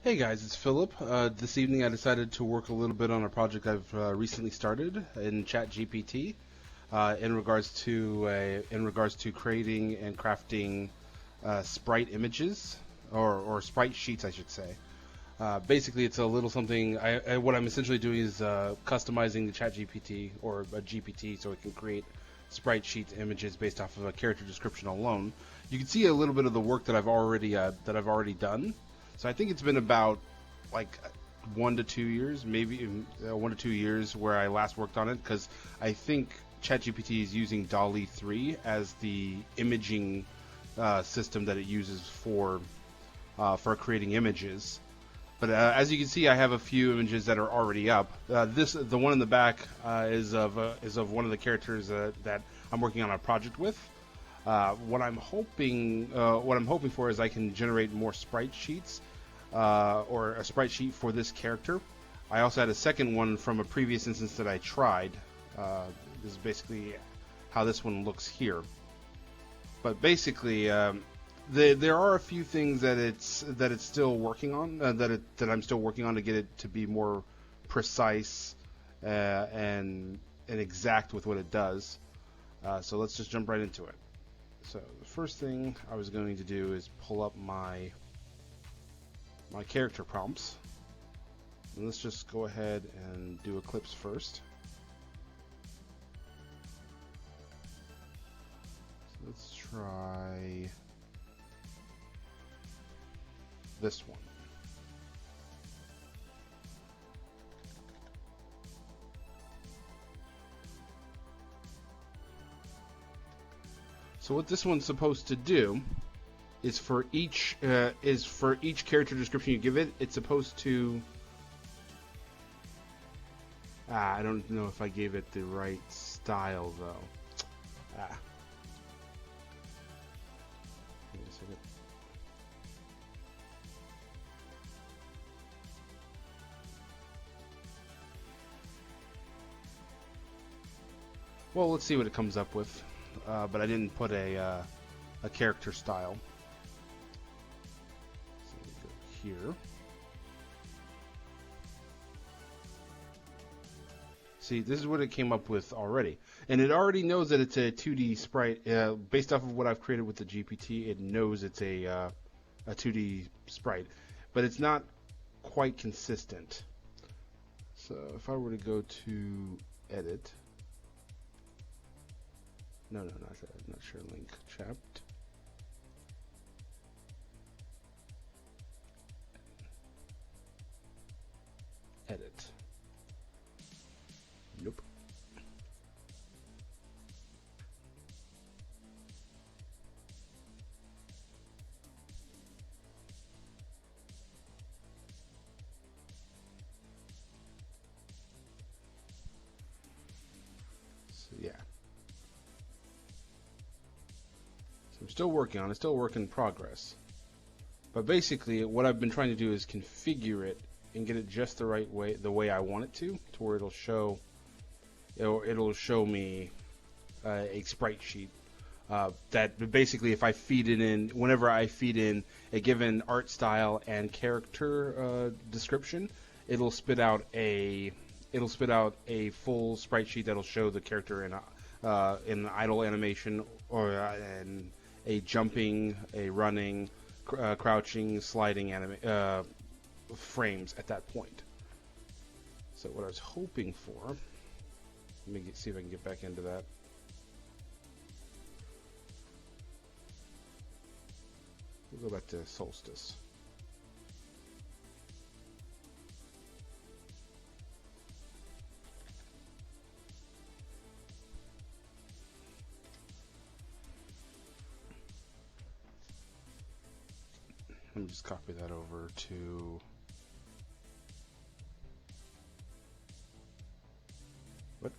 Hey guys, it's Philip. This evening I decided to work a little bit on a project I've recently started in ChatGPT in regards to creating and crafting sprite images or sprite sheets, I should say. Basically, it's a little something. What I'm essentially doing is customizing the ChatGPT or a GPT so it can create sprite sheet images based off of a character description alone. You can see a little bit of the work that I've already done. So I think it's been about like 1 to 2 years, maybe 1 to 2 years where I last worked on it, because I think ChatGPT is using DALL-E 3 as the imaging system that it uses for creating images. But as you can see, I have a few images that are already up. The one in the back is of one of the characters that I'm working on a project with. What I'm hoping for is I can generate more sprite sheets, or a sprite sheet for this character. I also had a second one from a previous instance that I tried. This is basically how this one looks here. But basically, there are a few things that it's still working on, that I'm still working on to get it to be more precise and exact with what it does. So let's just jump right into it. So the first thing I was going to do is pull up my character prompts. And let's just go ahead and do Eclipse first. So let's try this one. So what this one's supposed to do is for each character description you give it, it's supposed to. I don't know if I gave it the right style though. Give me a second. Well, let's see what it comes up with. But I didn't put a character style. So we go here. See, this is what it came up with already. And it already knows that it's a 2D sprite. Based off of what I've created with the GPT, it knows it's a 2D sprite. But it's not quite consistent. So if I were to go to edit. No, not share link. Chat. Edit. Nope. So yeah. So I'm still working on it, still a work in progress. But basically, what I've been trying to do is configure it and get it just the right way, the way I want it to where it'll show me a sprite sheet that basically, if I feed it in, whenever I feed in a given art style and character description, it'll spit out a full sprite sheet that'll show the character in an idle animation, or in a jumping, a running, crouching, sliding frames at that point. So what I was hoping for, let me see if I can get back into that. We'll go back to Solstice. Let me just copy that over to what?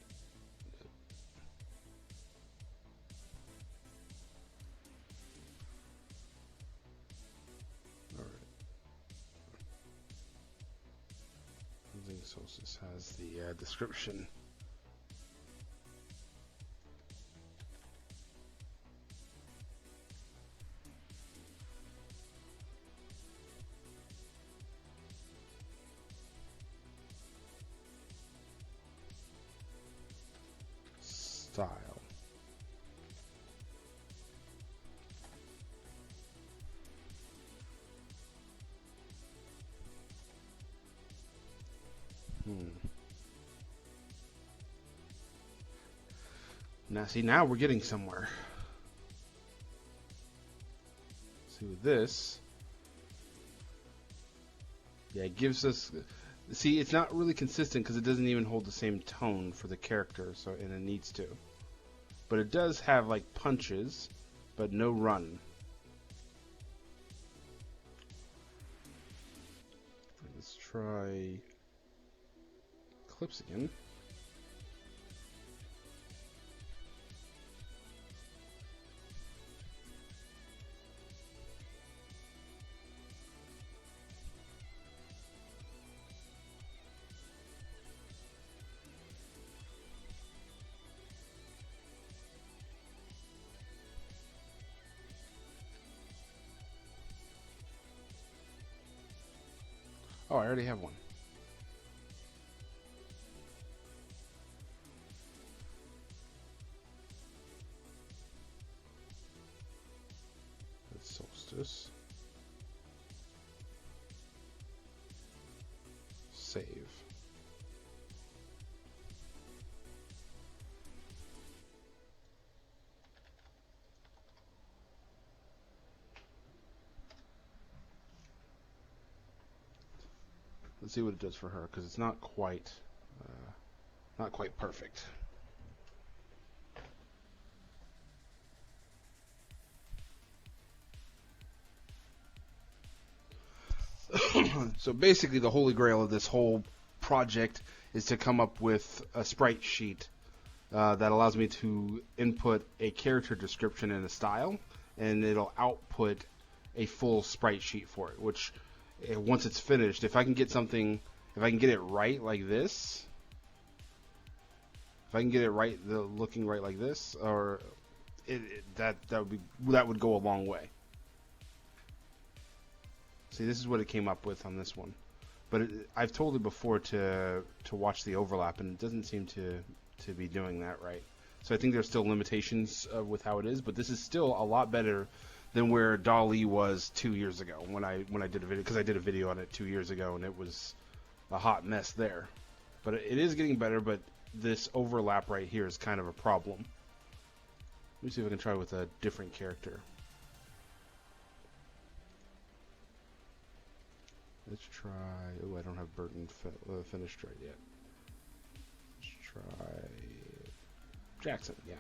All right. I think Solstice has the description. Now, see, now we're getting somewhere. See, with this, yeah, it gives us. See, it's not really consistent because it doesn't even hold the same tone for the character, so and it needs to. But it does have like punches, but no run. Let's try clips again. Oh, I already have one. That's Solstice. Save. Let's see what it does for her, because it's not quite perfect. So basically, the holy grail of this whole project is to come up with a sprite sheet that allows me to input a character description and a style, and it'll output a full sprite sheet for it, which once it's finished, if I can get it right like this, if I can get it right, looking right like this, or that would go a long way. See, this is what it came up with on this one, but I've told it before to watch the overlap, and it doesn't seem to be doing that right. So I think there's still limitations with how it is, but this is still a lot better than where DALL-E was 2 years ago when I did a video, because I did a video on it 2 years ago and it was a hot mess there. But it is getting better, but this overlap right here is kind of a problem. Let me see if I can try with a different character. Let's try. Oh, I don't have Burton finished right yet. Let's try Jackson. Yeah.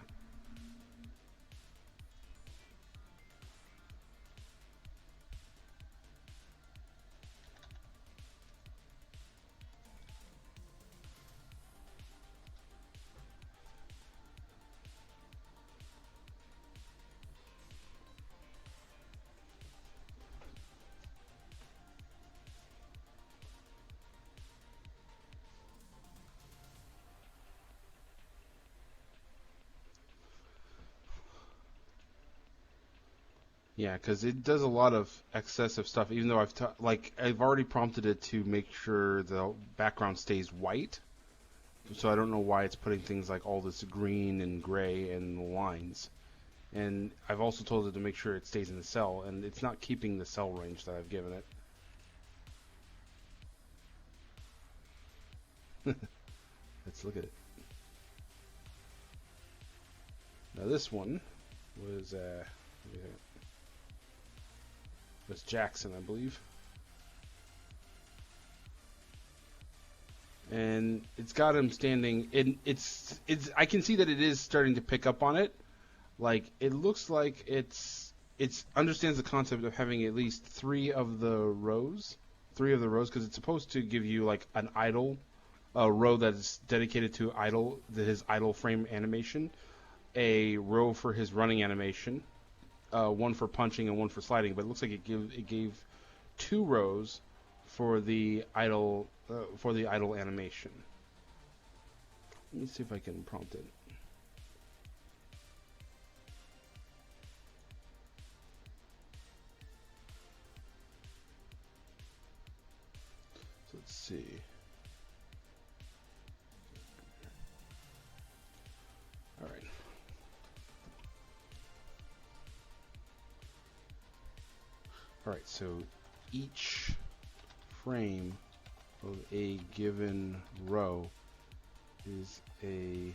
Yeah, because it does a lot of excessive stuff. Even though I've already prompted it to make sure the background stays white, so I don't know why it's putting things like all this green and gray and the lines. And I've also told it to make sure it stays in the cell, and it's not keeping the cell range that I've given it. Let's look at it. Now this one was Jackson, I believe. And it's got him standing in. It's I can see that it is starting to pick up on it. Like, it looks like it's understands the concept of having at least three of the rows, because it's supposed to give you like an idle row that is dedicated to his idle frame animation, a row for his running animation, one for punching and one for sliding. But it looks like it gave 2 rows for the idle animation. Let me see if I can prompt it. So let's see. All right. All right, so each frame of a given row is a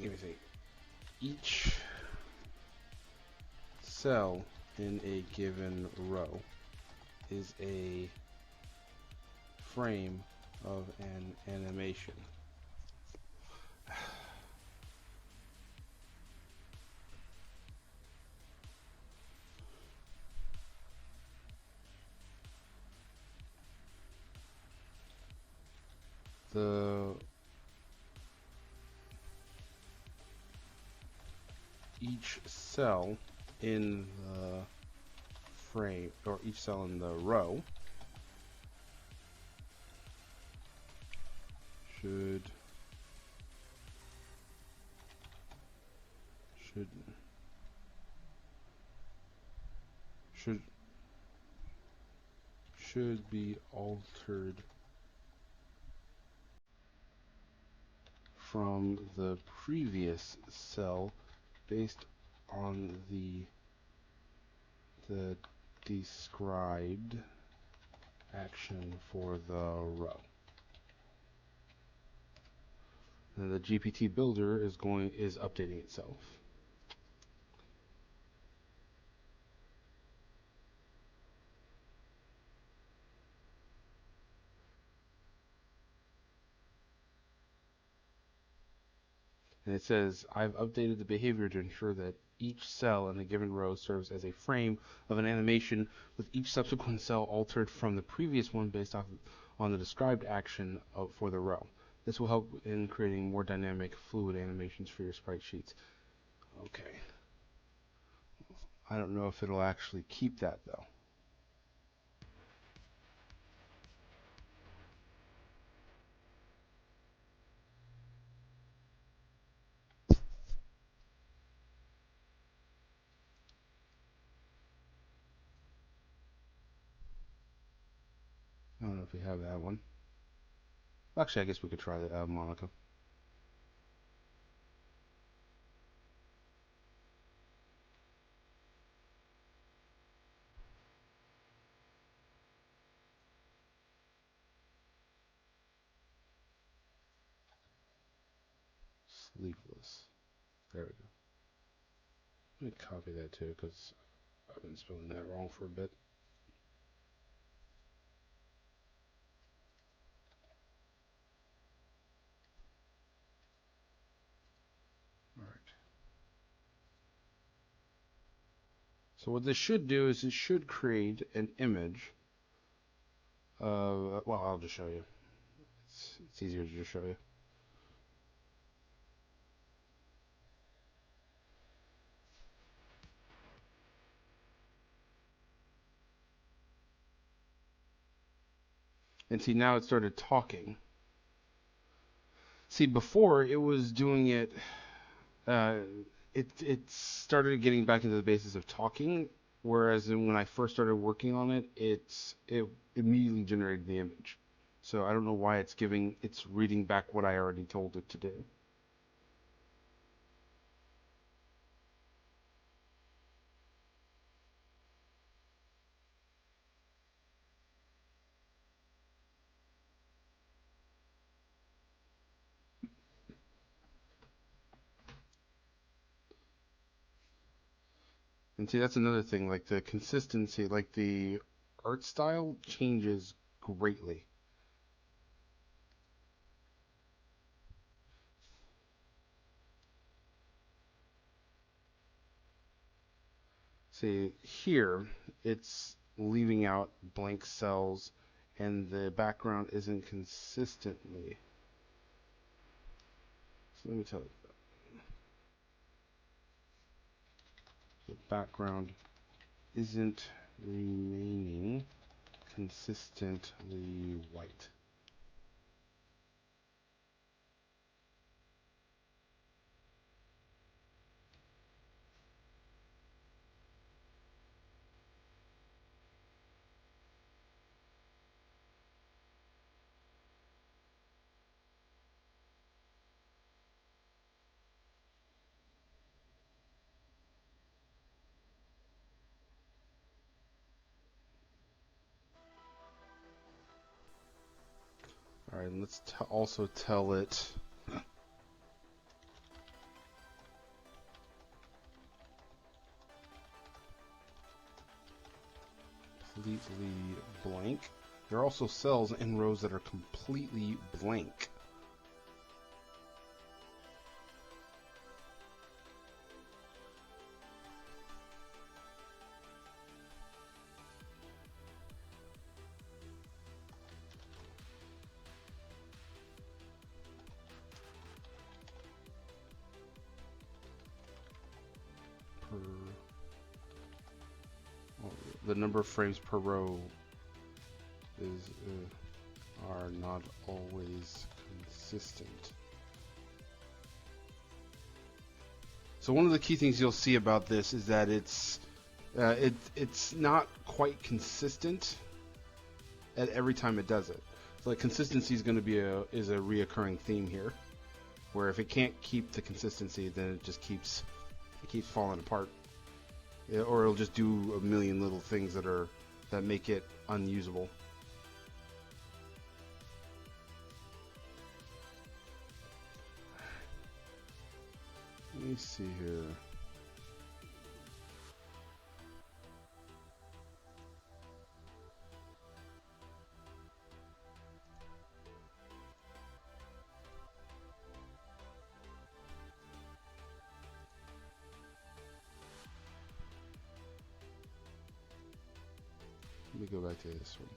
give me a second. Each cell in a given row is a frame of an animation. Each cell in the frame, or each cell in the row, should be altered from the previous cell based on the described action for the row. And the GPT builder is updating itself. And it says, I've updated the behavior to ensure that each cell in a given row serves as a frame of an animation, with each subsequent cell altered from the previous one based on the described action for the row. This will help in creating more dynamic, fluid animations for your sprite sheets. Okay. I don't know if it'll actually keep that, though. I don't know if we have that one. Actually, I guess we could try the Monica. Sleeveless. There we go. Let me copy that too, because I've been spelling that wrong for a bit. Alright. So what this should do is it should create an image of, well, I'll just show you. It's easier to just show you. And see, now it started talking. See, before it was doing it, it started getting back into the basis of talking, whereas when I first started working on it, it immediately generated the image. So I don't know why it's reading back what I already told it to do. And see, that's another thing, like the consistency, like the art style changes greatly. See, here, it's leaving out blank cells, and the background isn't consistently. So let me tell you. The background isn't remaining consistently white. All right, and let's also tell it completely blank. There are also cells and rows that are completely blank. The number of frames per row is are not always consistent. So one of the key things you'll see about this is that it's not quite consistent at every time it does it. So like consistency is going to be a reoccurring theme here, where if it can't keep the consistency, then it just keeps falling apart. Or it'll just do a million little things that make it unusable. Let me see here. Let me go back to this one.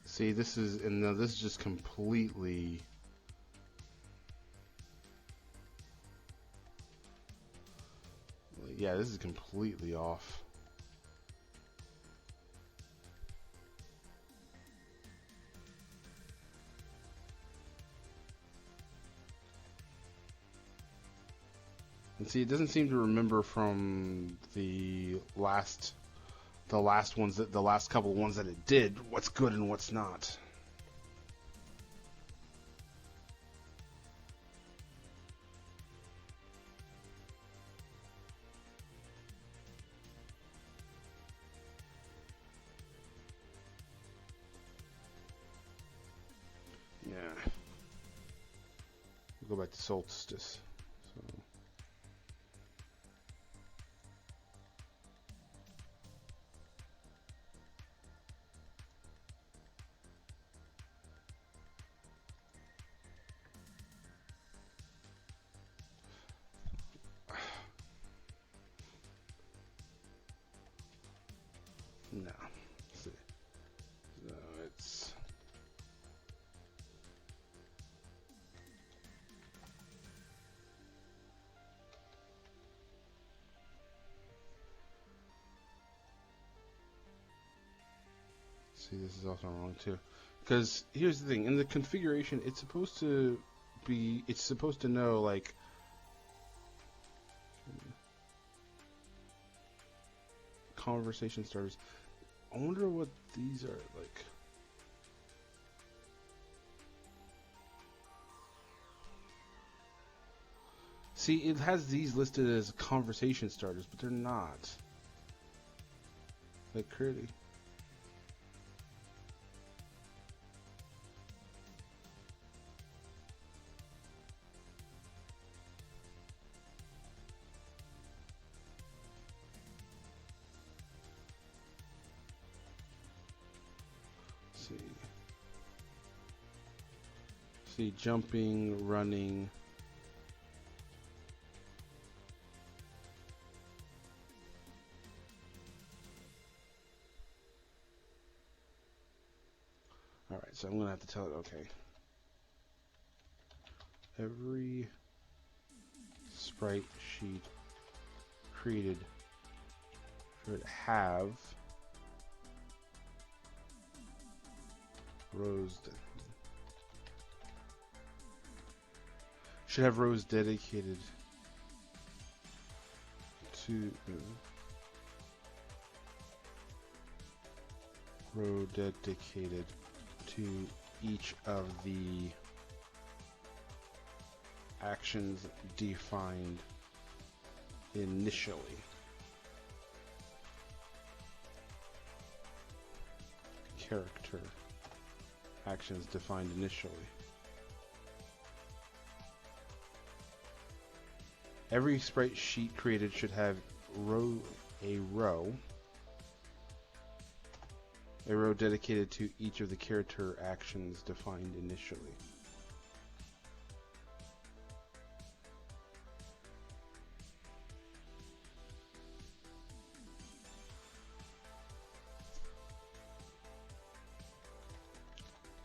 See, this is just completely. Yeah, this is completely off. And see, it doesn't seem to remember from the last couple of ones that it did what's good and what's not. Yeah. We'll go back to solstice. So. No. Let's see. So it's. See, this is also wrong too. Because here's the thing: in the configuration, it's supposed to know like. Conversation starters. I wonder what these are like. See, it has these listed as conversation starters, but they're not. Like curly. See. See, jumping, running. Alright, so I'm going to have to tell it, okay. Every sprite sheet created should have rows dedicated to each of the actions defined initially. Character actions defined initially. Every sprite sheet created should have a row dedicated to each of the character actions defined initially.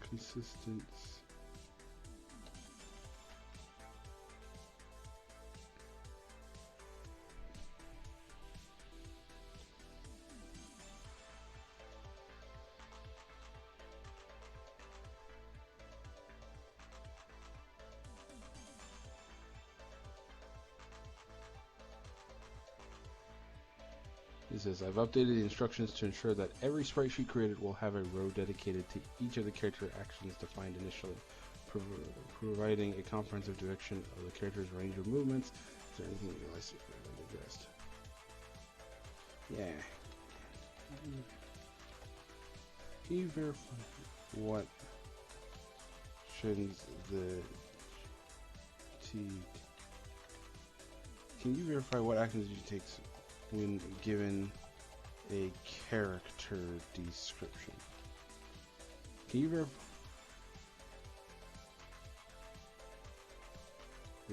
Consistent. It says, I've updated the instructions to ensure that every sprite sheet created will have a row dedicated to each of the character actions defined initially, providing a comprehensive depiction of the character's range of movements. Is there anything you'd like to address? Yeah. Can you verify what actions you take when given a character description? Can you verify?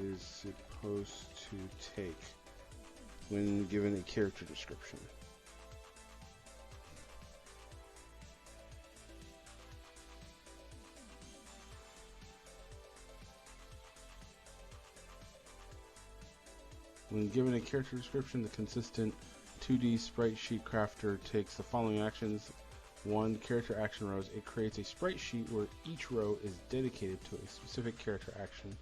Is supposed to take when given a character description? When given a character description, the consistent 2D Sprite Sheet Crafter takes the following actions. 1. Character action rows. It creates a sprite sheet where each row is dedicated to a specific character action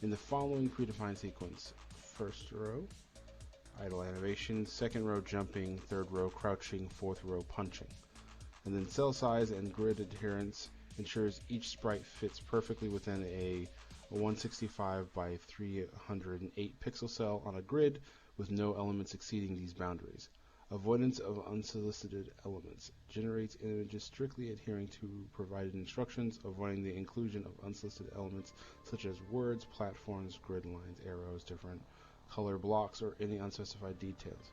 in the following predefined sequence. First row, idle animation. Second row, jumping. Third row, crouching. Fourth row, punching. And then cell size and grid adherence ensures each sprite fits perfectly within a 165 by 308 pixel cell on a grid with no elements exceeding these boundaries. Avoidance of unsolicited elements. Generates images strictly adhering to provided instructions, avoiding the inclusion of unsolicited elements such as words, platforms, grid lines, arrows, different color blocks, or any unspecified details.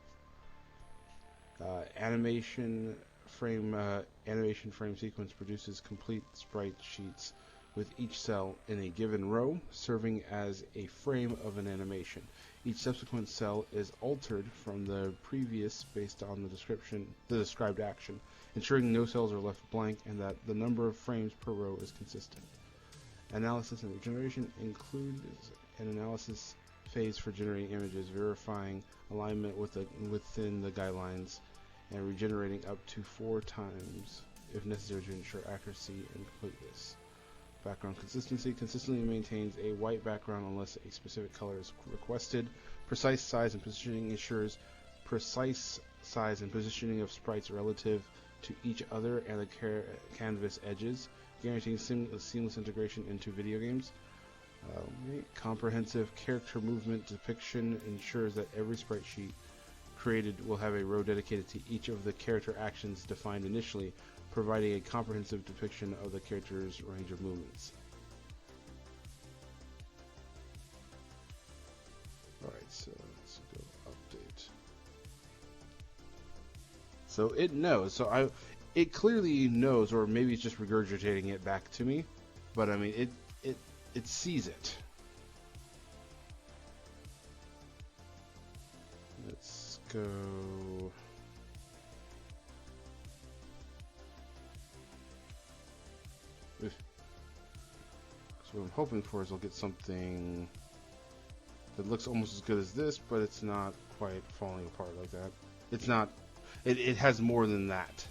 Animation frame sequence produces complete sprite sheets with each cell in a given row serving as a frame of an animation. Each subsequent cell is altered from the previous based on the described action, ensuring no cells are left blank and that the number of frames per row is consistent. Analysis and generation includes an analysis phase for generating images, verifying alignment within the guidelines, and regenerating up to 4 times if necessary to ensure accuracy and completeness. Background consistency consistently maintains a white background unless a specific color is requested. Precise size and positioning ensures precise size and positioning of sprites relative to each other and the canvas edges, guaranteeing seamless integration into video games. Comprehensive character movement depiction ensures that every sprite sheet created will have a row dedicated to each of the character actions defined initially, providing a comprehensive depiction of the character's range of movements. Alright, so let's go update. So it knows. So it clearly knows, or maybe it's just regurgitating it back to me. But I mean, it sees it. Let's go. So what I'm hoping for is I'll get something that looks almost as good as this, but it's not quite falling apart like that. It's not. It has more than that.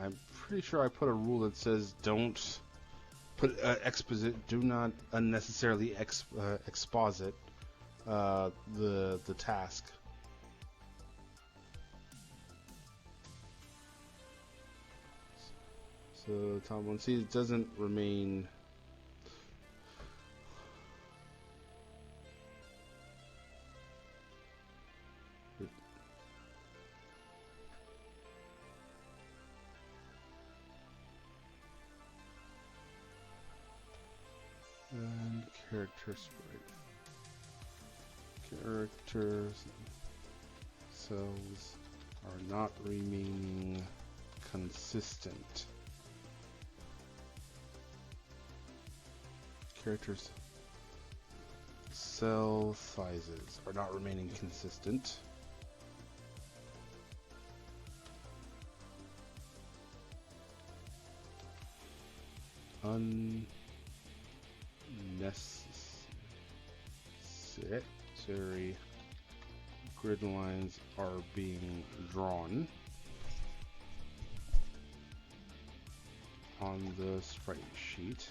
I'm pretty sure I put a rule that says don't put do not unnecessarily exposit the task. So top one, see, it doesn't remain. And character sprite. Characters cells are not remaining consistent. Characters cell sizes are not remaining consistent. Unnecessary grid lines are being drawn on the sprite sheet.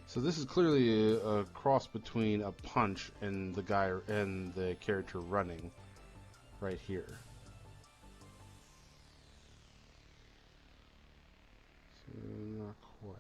So this is clearly a cross between a punch and the guy and the character running right here. So not quite.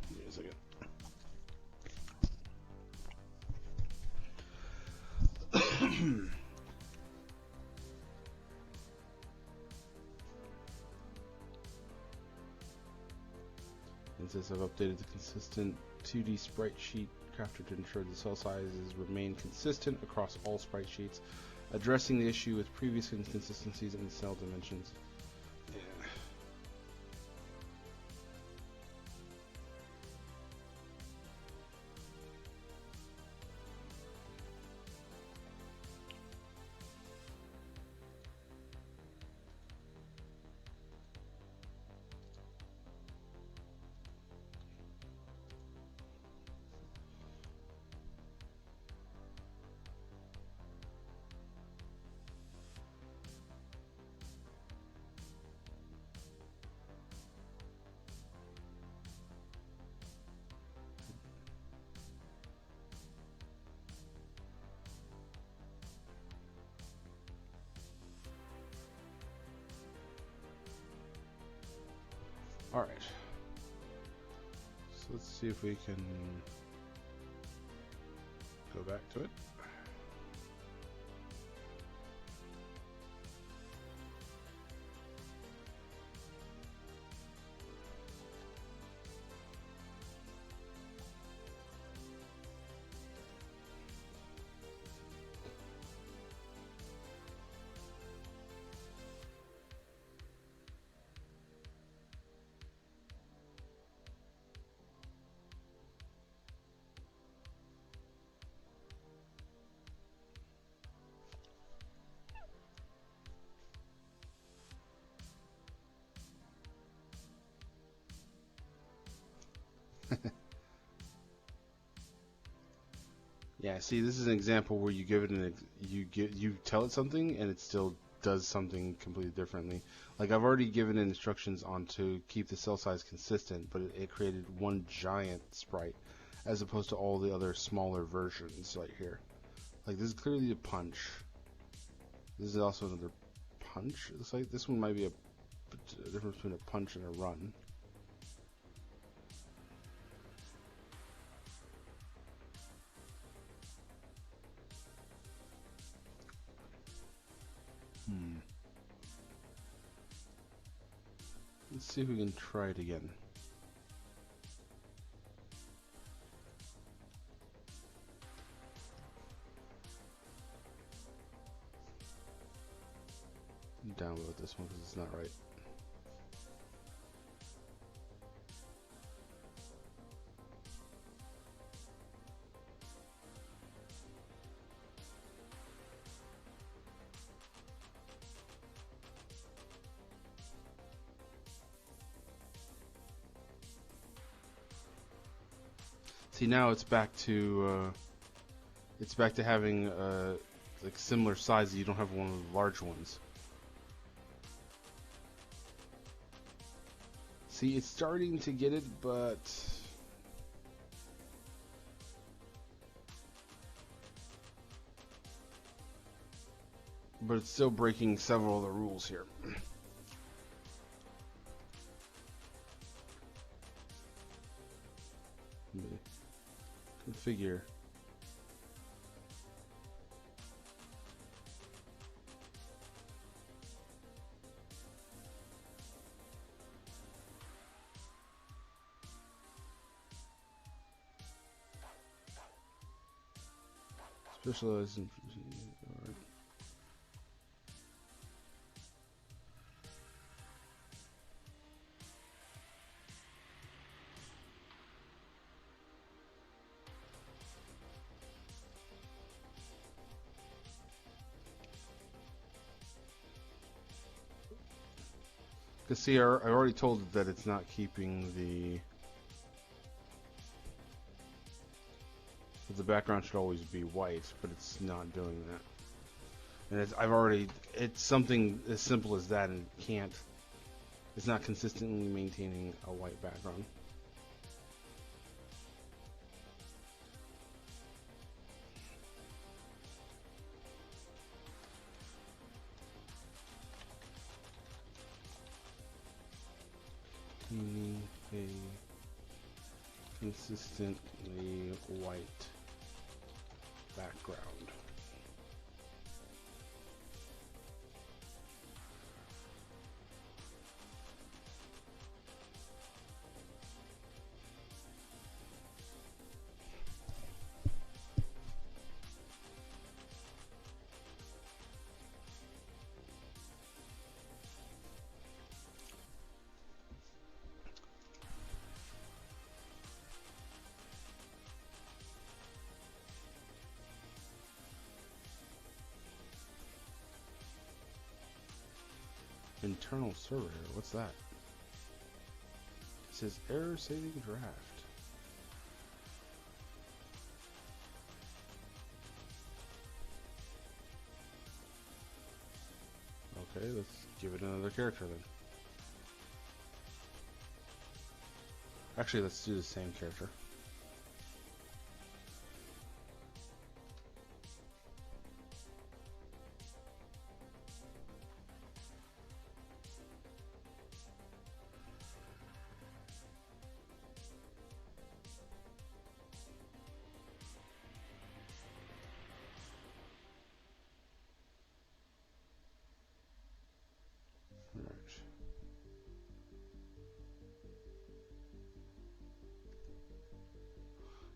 Give me a second. It says I've updated the consistent 2D sprite sheet crafter to ensure the cell sizes remain consistent across all sprite sheets, addressing the issue with previous inconsistencies in cell dimensions. Yeah. Alright. So let's see if we can go back to it. Yeah, see, this is an example where you give it you tell it something and it still does something completely differently. Like I've already given it instructions on to keep the cell size consistent, but it created one giant sprite as opposed to all the other smaller versions right here. Like this is clearly a punch. This is also another punch. It looks like this one might be a difference between a punch and a run. Let's see if we can try it again. Download this one because it's not right. See, now it's back to having like similar size. You don't have one of the large ones. See, it's starting to get it, but it's still breaking several of the rules here. Configure. Specialized in. Alright. Because see, I already told it that it's not keeping the background should always be white, but it's not doing that. And it's something as simple as that, and it's not consistently maintaining a white background. Meaning a consistently white background. Internal server, what's that? It says error saving draft. Okay, let's give it another character then. Actually, let's do the same character.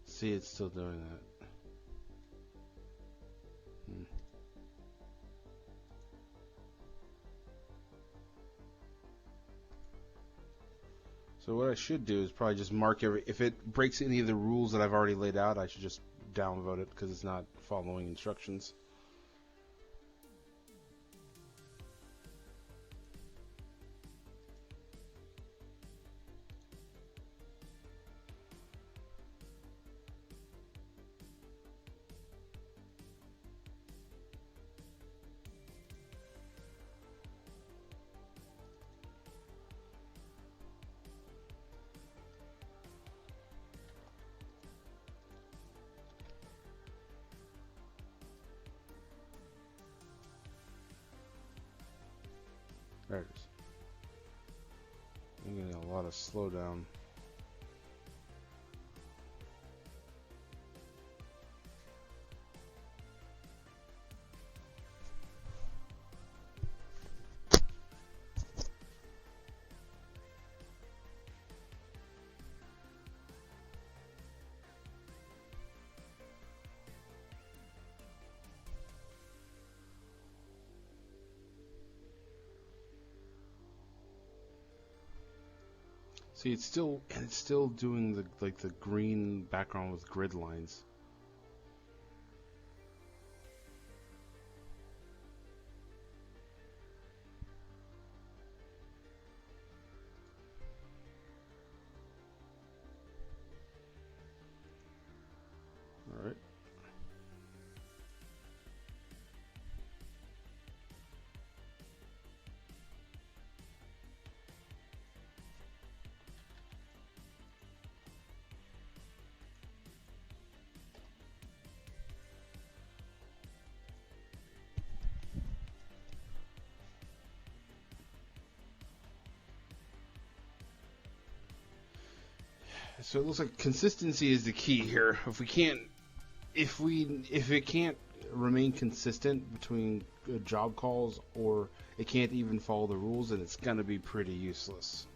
See, it's still doing that. So what I should do is probably just mark if it breaks any of the rules that I've already laid out, I should just downvote it because it's not following instructions. There it is. I'm getting a lot of slowdown. See, it's still doing the green background with grid lines. All right. So it looks like consistency is the key here. If it can't remain consistent between job calls, or it can't even follow the rules, then it's gonna be pretty useless.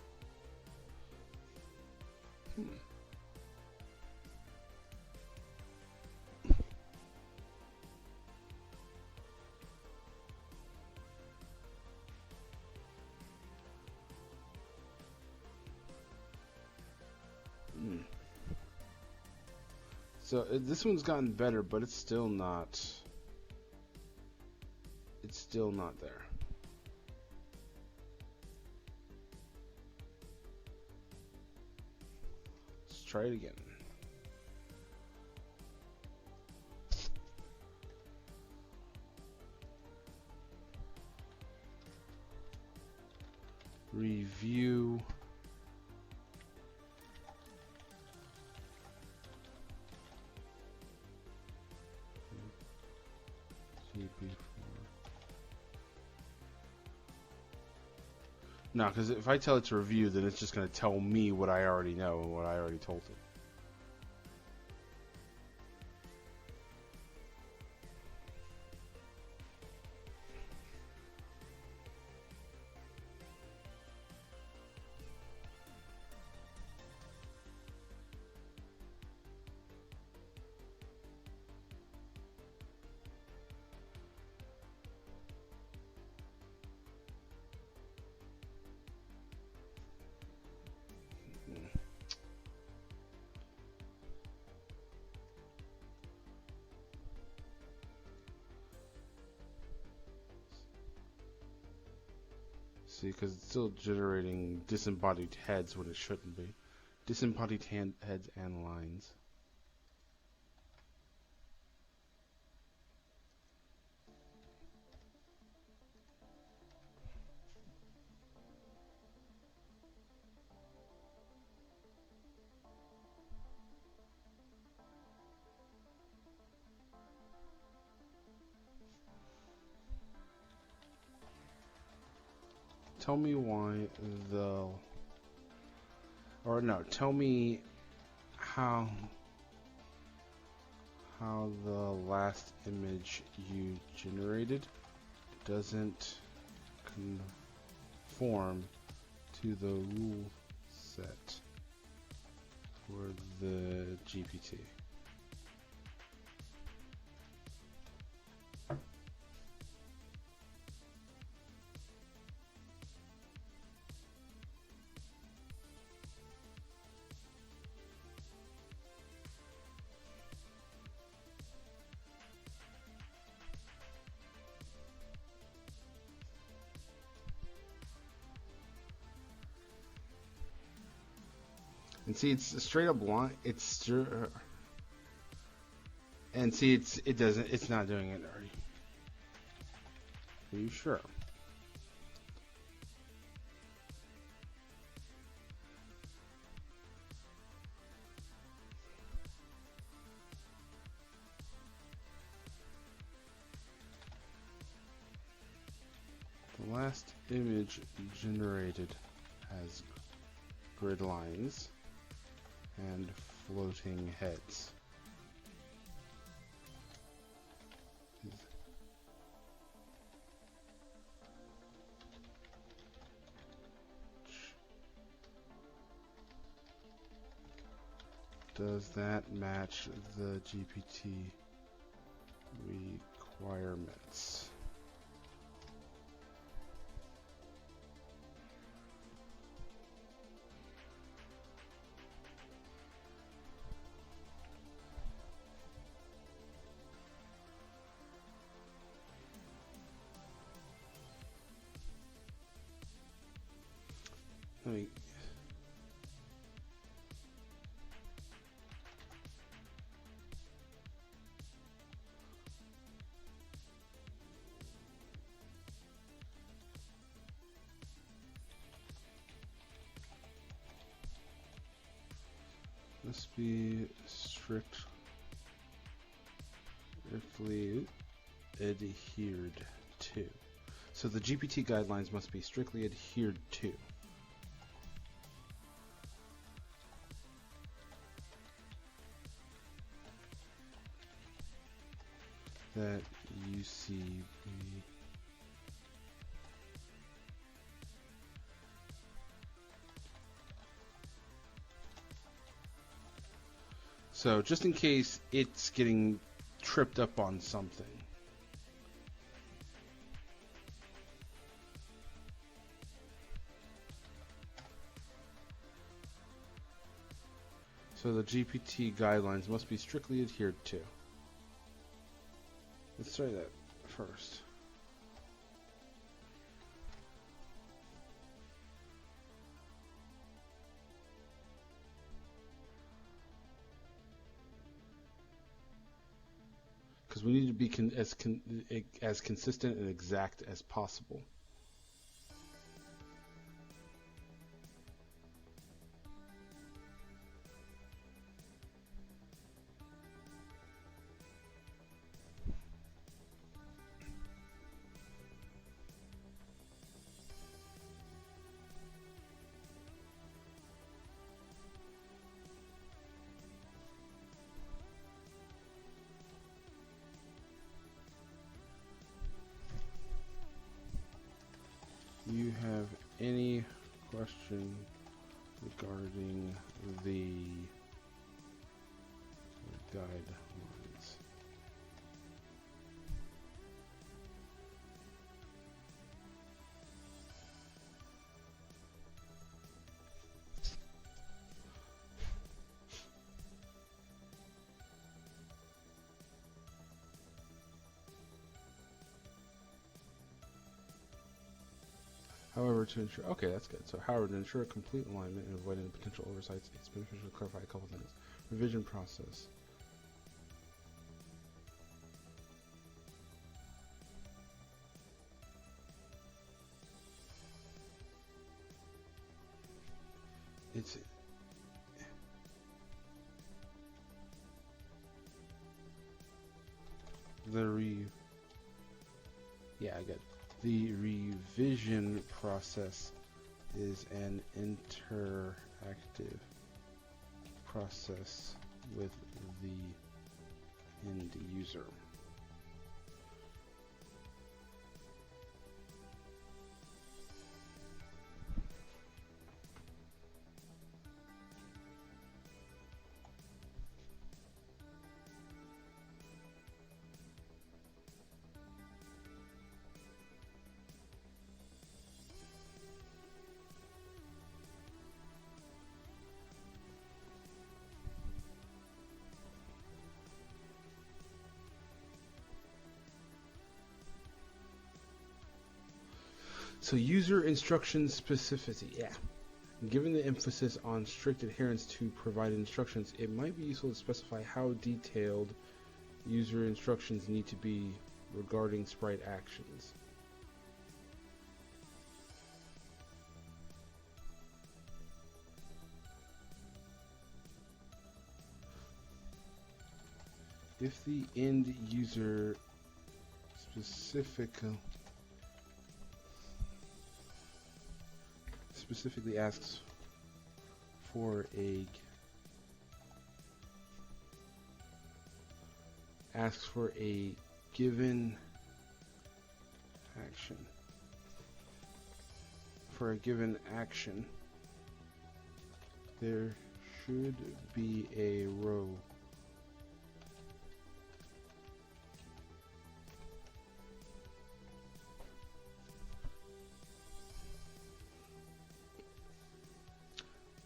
So this one's gotten better, but it's still not. It's still not there. Let's try it again. Review. No, because if I tell it to review, then it's just going to tell me what I already know and what I already told it. See, because it's still generating disembodied heads when it shouldn't be. Disembodied heads and lines. Tell me why tell me how the last image you generated doesn't conform to the rule set for the GPT. And see, it's straight up line. And see, it's not doing it. Are you sure? The last image generated has grid lines and floating heads. Does that match the GPT requirements? Let me must be strictly adhered to. So the GPT guidelines must be strictly adhered to. That UCB so just in case it's getting tripped up on something. So the GPT guidelines must be strictly adhered to. Let's try that first. Because we need to be as consistent and exact as possible. You have any question regarding the guidelines? However, to ensure, okay, that's good. So, however, to ensure complete alignment and avoid any potential oversights, it's beneficial to clarify a couple things. Revision process. It's yeah, I get it. The revision process is an interactive process with the end user. So user instruction specificity, yeah. Given the emphasis on strict adherence to provided instructions, it might be useful to specify how detailed user instructions need to be regarding sprite actions. If the end user specific specifically asks for a given action. For a given action, there should be a row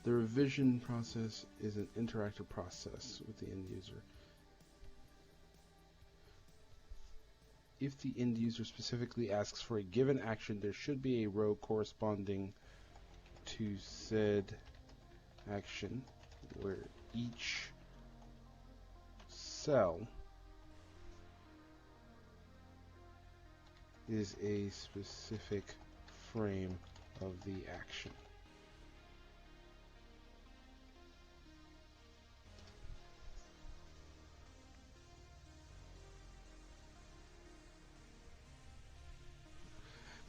The revision process is an interactive process with the end user. If the end user specifically asks for a given action, there should be a row corresponding to said action where each cell is a specific frame of the action.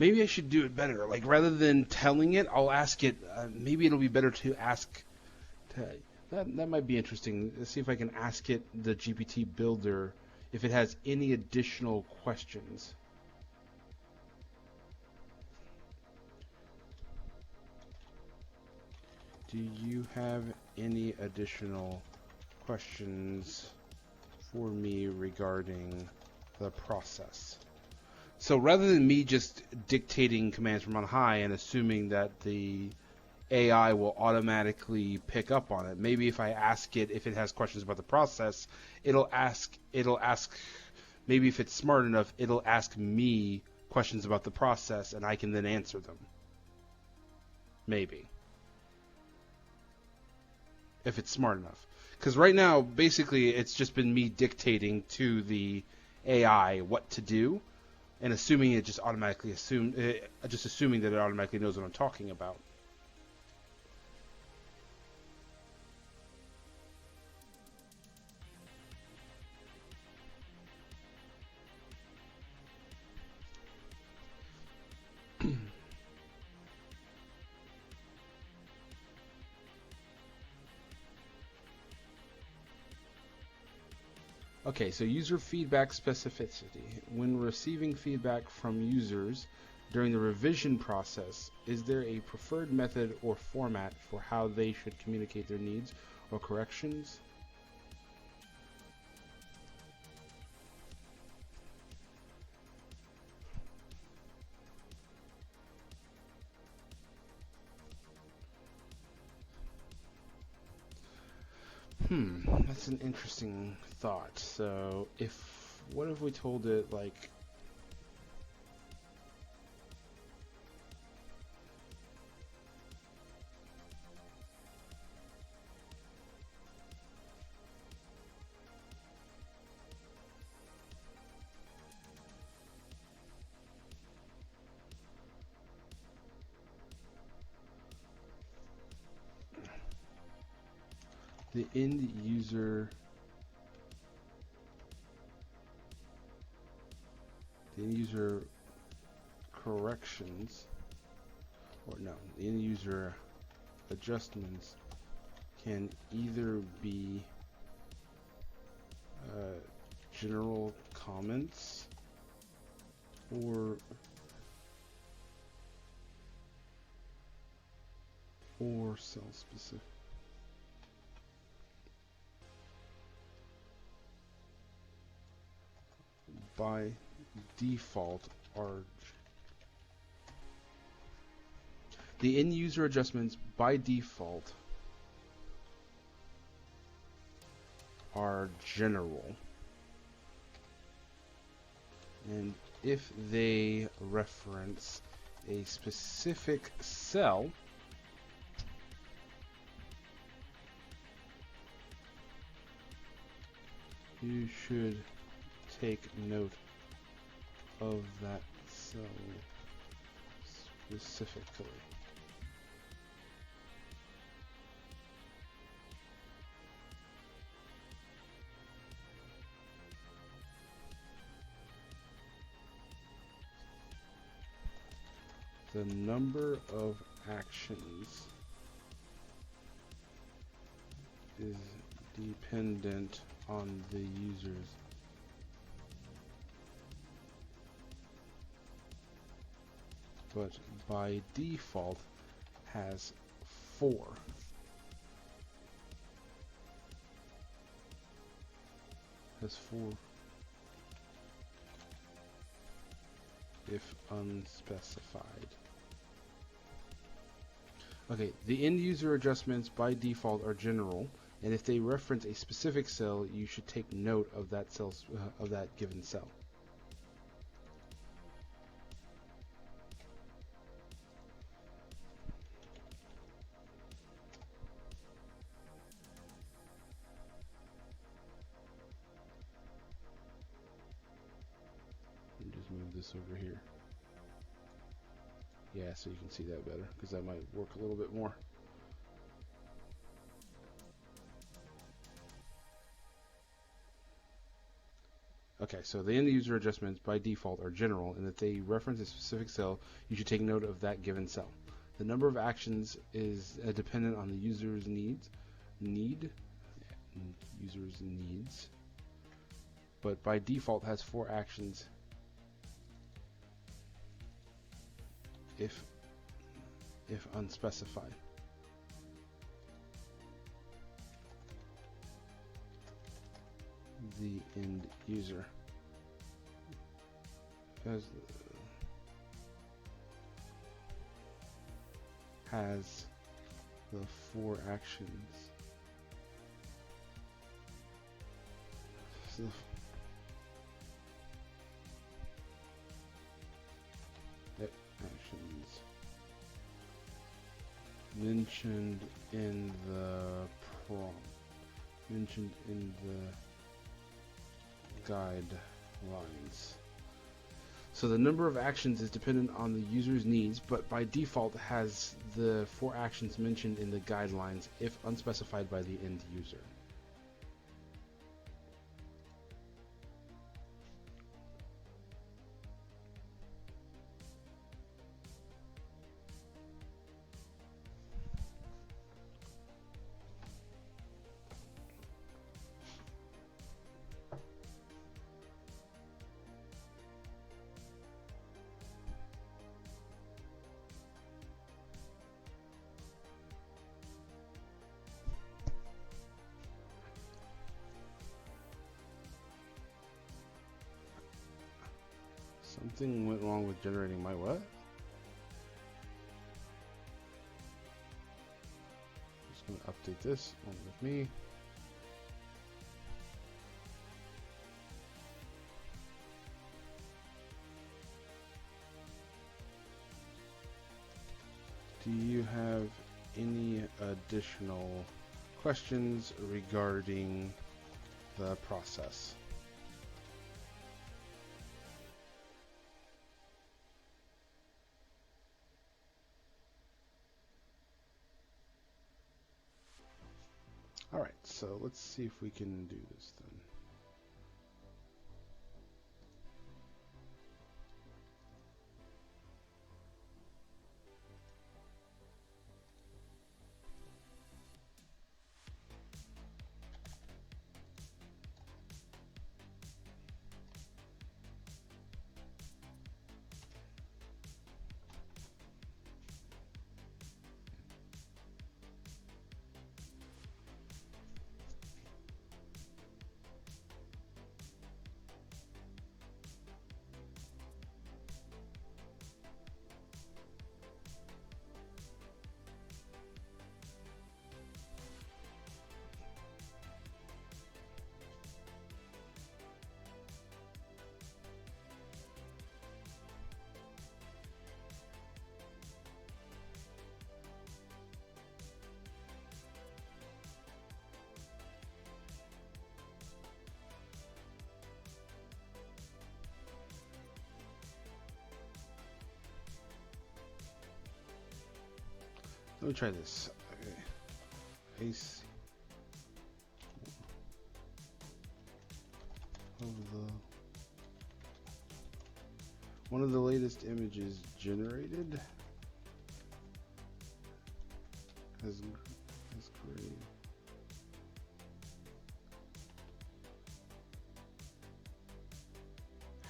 Maybe I should do it better. Like, rather than telling it, I'll ask it. Maybe it'll be better to ask. That might be interesting. Let's see if I can ask it, the GPT builder, if it has any additional questions. Do you have any additional questions for me regarding the process? So rather than me just dictating commands from on high and assuming that the AI will automatically pick up on it, maybe if I ask it if it has questions about the process, it'll ask, maybe if it's smart enough, it'll ask me questions about the process and I can then answer them. Maybe. If it's smart enough. Because right now, basically, it's just been me dictating to the AI what to do. And assuming it just automatically assuming that it automatically knows what I'm talking about. Okay, so user feedback specificity. When receiving feedback from users during the revision process, is there a preferred method or format for how they should communicate their needs or corrections? That's an interesting thought. So what if we told it, like, the end user corrections, or no, the end user adjustments can either be general comments or cell specific. By default are the end user adjustments by default are general, and if they reference a specific cell, you should take note of that cell specifically. The number of actions is dependent on the users but by default has 4. Has 4 if unspecified. Okay, the end user adjustments by default are general, and if they reference a specific cell, you should take note of that cell's of that given cell. Just move this over here. Yeah, so you can see that better, because that might work a little bit more. Okay, so the end user adjustments by default are general, and if they reference a specific cell, you should take note of that given cell. The number of actions is dependent on the user's needs, but by default has 4 actions if unspecified. The end user has the 4 actions. So actions mentioned in the prompt, mentioned in the guidelines. So the number of actions is dependent on the user's needs, but by default has the 4 actions mentioned in the guidelines if unspecified by the end user. Something went wrong with generating my what? Just going to update this one with me. Do you have any additional questions regarding the process? Alright, so let's see if we can do this then. Let me try this. Okay. Ace of one of the latest images generated. has gray.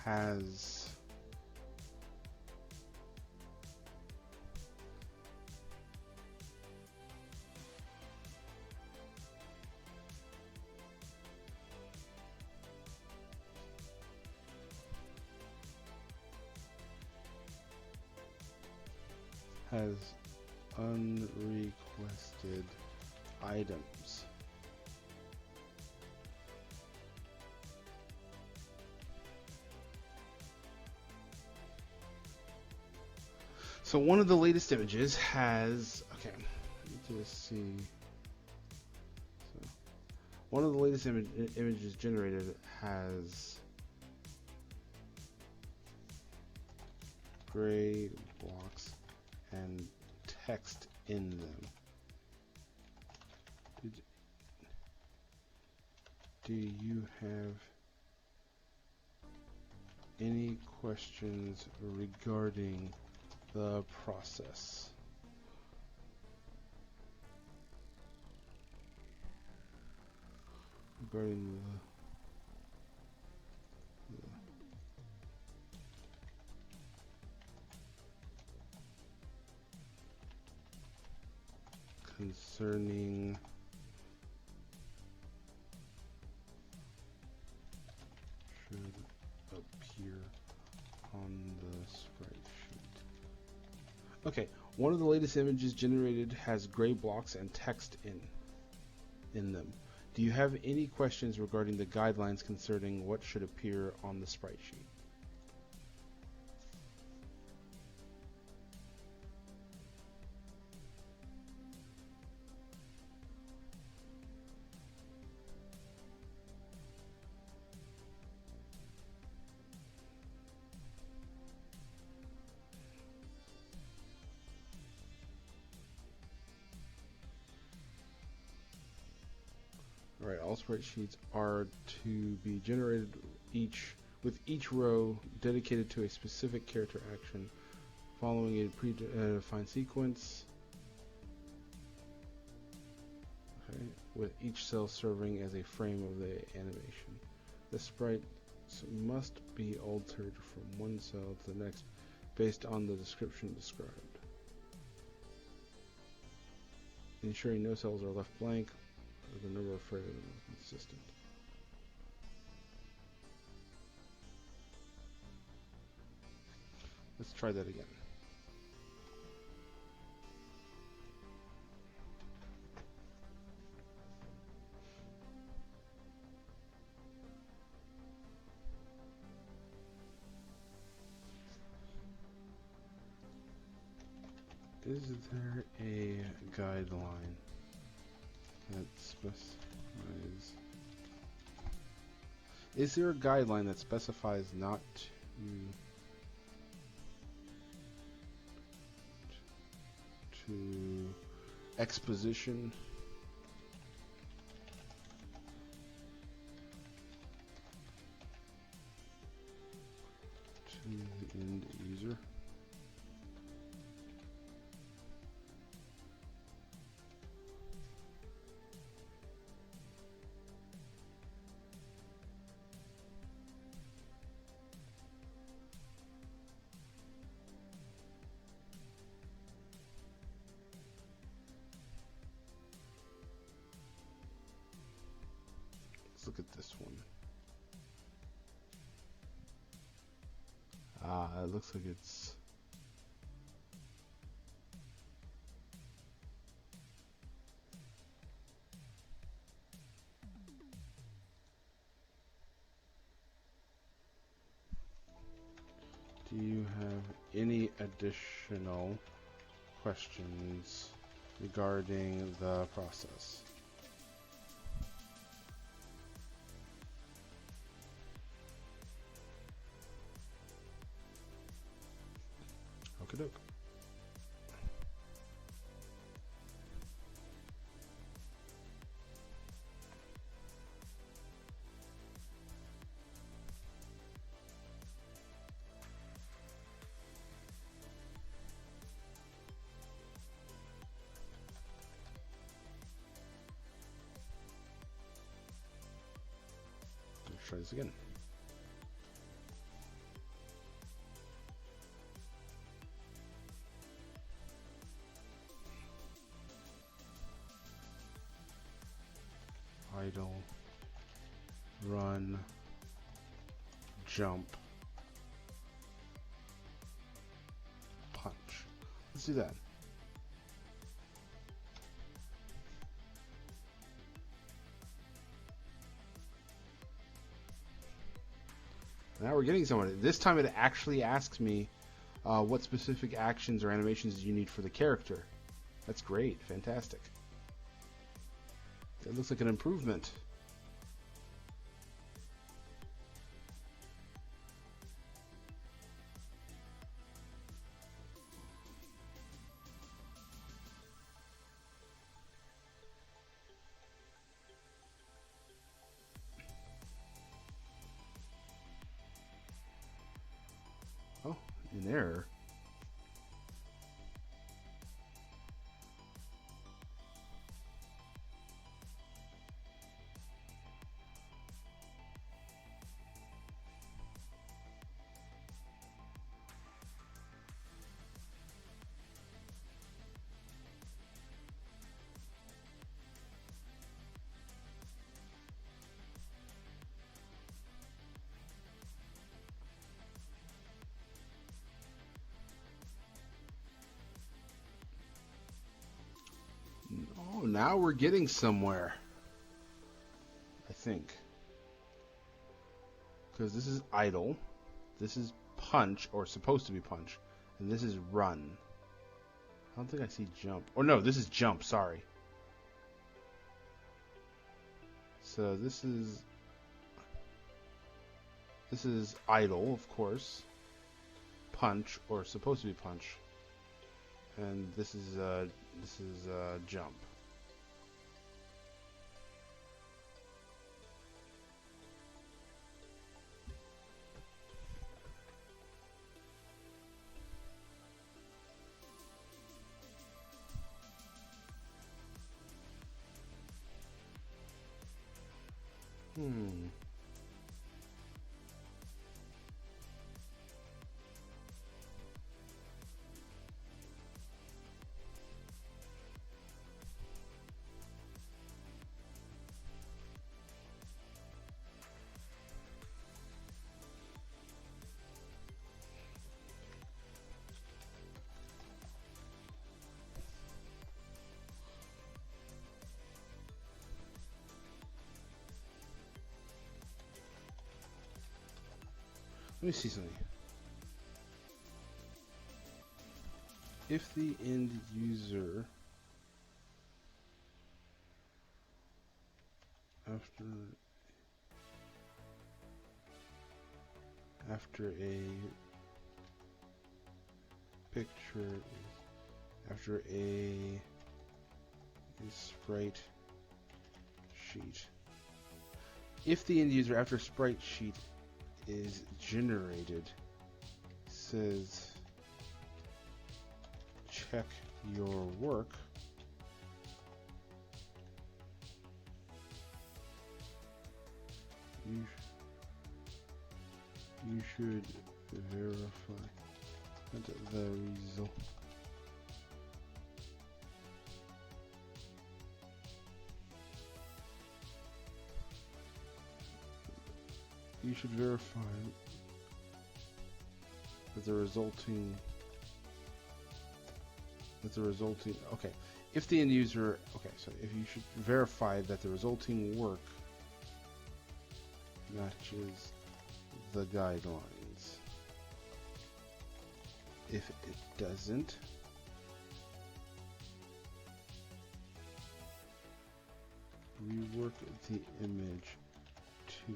Has unrequested items. So one of the latest images has, okay, let me just see. So one of the latest images generated has gray blocks and text in them. Do you have any questions regarding the process? Regarding concerning should appear on the sprite sheet. Okay, one of the latest images generated has gray blocks and text in them. Do you have any questions regarding the guidelines concerning what should appear on the sprite sheet? Alright, all sprite sheets are to be generated with each row dedicated to a specific character action following a predefined sequence. Okay, with each cell serving as a frame of the animation. The sprites must be altered from one cell to the next based on the description described, ensuring no cells are left blank. The number of frames is consistent. Let's try that again. Is there a guideline that specifies? Is there a guideline that specifies not to exposition to the end user? Look at this one. It looks like it's do you have any additional questions regarding the process? Okey-doke. try this again. Idle, run, jump, punch. Let's do that. Now we're getting somewhere. This time it actually asks me what specific actions or animations do you need for the character. That's great. Fantastic. That looks like an improvement. Oh, an error. Oh, now we're getting somewhere. I think. Because this is idle. This is punch, or supposed to be punch. And this is run. I don't think I see jump. Or no, this is jump, sorry. So this is idle, of course. Punch, or supposed to be punch. And this is jump. Let me see something. If the end user after a picture, after a sprite sheet, if the end user after sprite sheet is generated says check your work, you should verify that the result that the resulting okay, if the end user, okay, so if you should verify that the resulting work matches the guidelines. If it doesn't, rework the image to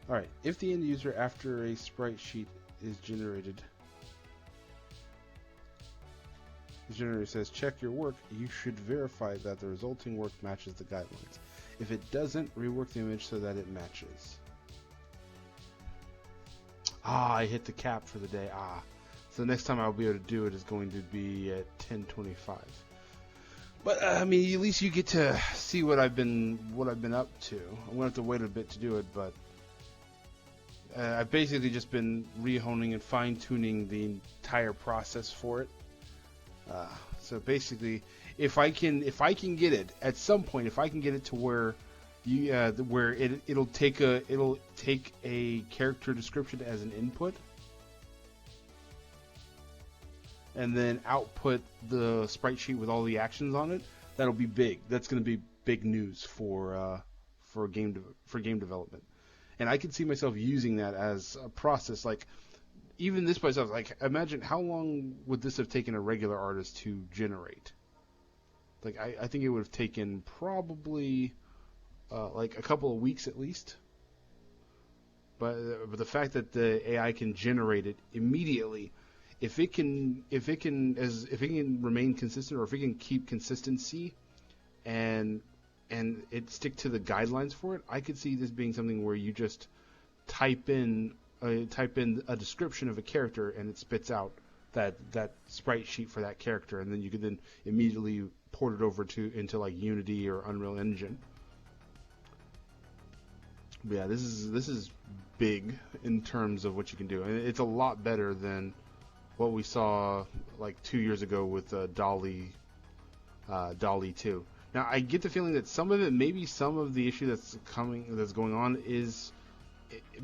Alright, if the end user after a sprite sheet is generated says check your work, you should verify that the resulting work matches the guidelines. If it doesn't, rework the image so that it matches. I hit the cap for the day. So the next time I'll be able to do it is going to be at 10:25. But I mean, at least you get to see what I've been up to. I'm gonna have to wait a bit to do it, but I've basically just been rehoning and fine-tuning the entire process for it. So basically, if I can get it at some point, if I can get it to where it'll take a character description as an input, and then output the sprite sheet with all the actions on it, that'll be big. That's going to be big news for game development. And I can see myself using that as a process. Like, even this by itself, like, imagine how long would this have taken a regular artist to generate? Like, I think it would have taken probably like a couple of weeks at least. But the fact that the AI can generate it immediately, if it can remain consistent, or if it can keep consistency, and it stick to the guidelines for it, I could see this being something where you just type in a description of a character and it spits out that sprite sheet for that character, and then you could then immediately port it over into like Unity or Unreal Engine. But yeah, this is big in terms of what you can do, and it's a lot better than what we saw like 2 years ago with DALL-E 2. Now, I get the feeling that some of the issue that's going on is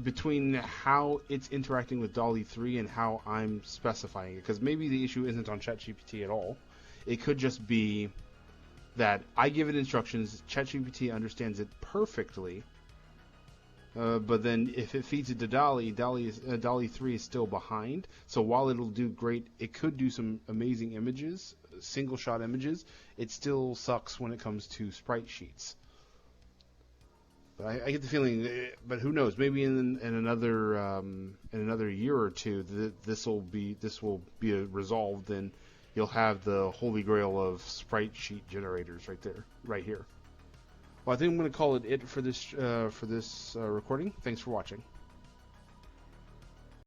between how it's interacting with DALL-E 3 and how I'm specifying it. Because maybe the issue isn't on ChatGPT at all. It could just be that I give it instructions, ChatGPT understands it perfectly, but then if it feeds it to DALL-E 3 is still behind. So while it'll do great, it could do some amazing images, single shot images, it still sucks when it comes to sprite sheets. But I get the feeling, but who knows? Maybe in another year or two, this will be resolved, and you'll have the holy grail of sprite sheet generators right here. Well, I think I'm going to call it for this recording. Thanks for watching.